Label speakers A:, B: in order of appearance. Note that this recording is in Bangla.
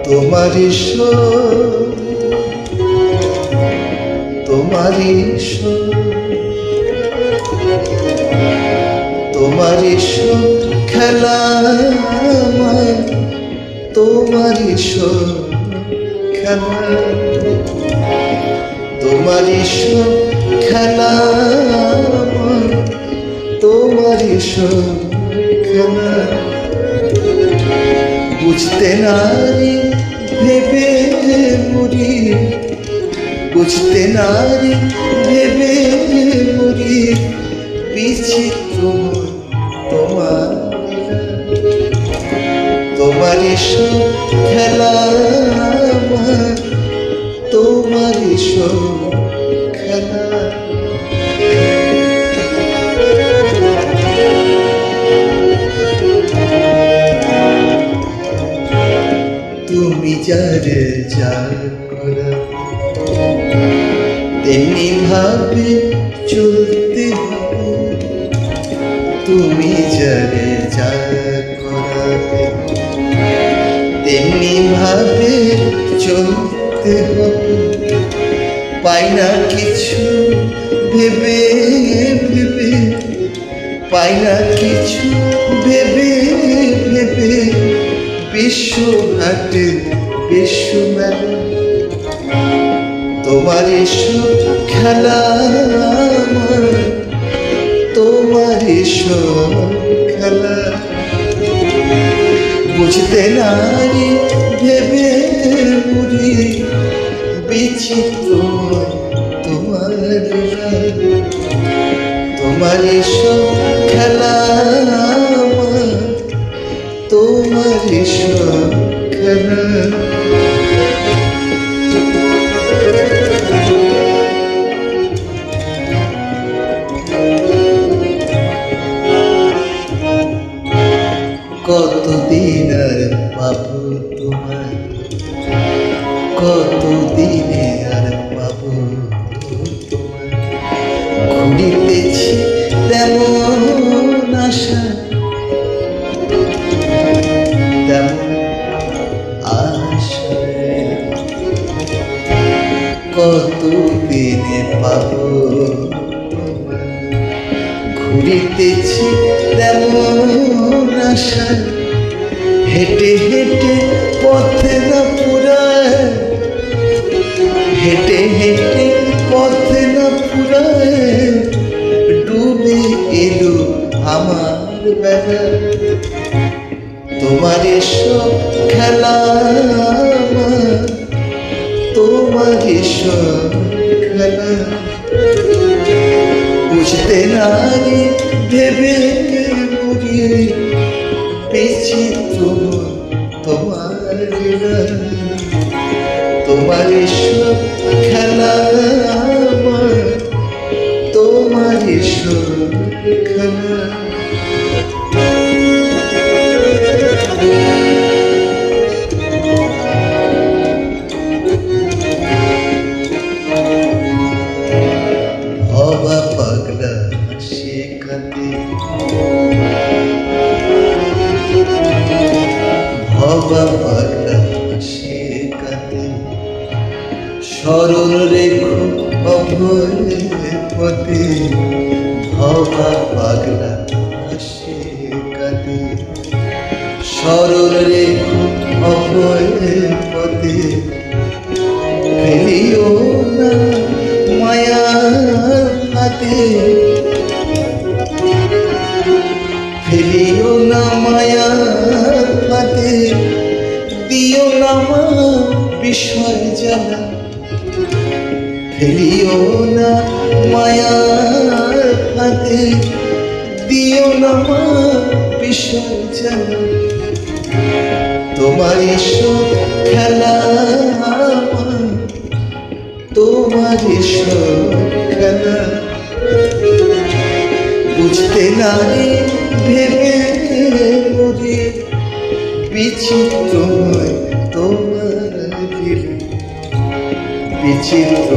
A: তোমারি তোমারি তোমারি খেলা তোমারি খেলা তোমারি খেলা তোমারি খেলা বুঝতে নারী ভেবে মরি বুঝতে নারী ভেবে মরি বিচিত্র তোমার তোমারি খেলা তোমারি খেলা তুমি যারে যা করা তেমনি ভাবে চলতে হবে তুমি যারে যা করাবে তেমনি ভাবে চলতে হবে পাই না কিছু ভেবে ভেবে পাই না কিছু ভেবে ভেবে বিশ্ব হাটে বিশ্ব মেলা তোমার খেলা তোমার খেলা বুঝতে নারী ভেবে মরি বিচিত্র তোমার তোমার খেলা তোমার খেলা কতদিন আর পাবো তোমায় কতদিনে আর পাবো তোমায় ঘুরিতেছি তেমন আশা তেমন আশায় কতদিনে পাবো তোমায় ঘুরিতেছি তেমন আশা হেঁটে হেঁটে পথে না পুরায় হেঁটে হেঁটে পথে না পুরায় ডুবে এলো আমার বেলা তোমার খেলা তোমার খেলা বুঝতে নারী ভেবে মরি বিচিত্র তোমার তোমার খেলা তোমার খেলা হবা পাগলা শেখাতে হবা পাগলা শেখাতে স্মরণ রেখো অভয় পথে হবা পাগলা শেখাতে স্মরণ রেখো অভয় পথে ফেলিও না মায়ার হাতে ফেলিও না মায়ার হাতে দিও না মা বিষয় জ্বালা ফেলিও না মায়ার হাতে দিও না মা বিষয় জ্বালা তোমার খেলা তোমার খেলা বুঝতে নাই ভেবে মরি বিচিত্রময় তোমার দিল বিচিত্র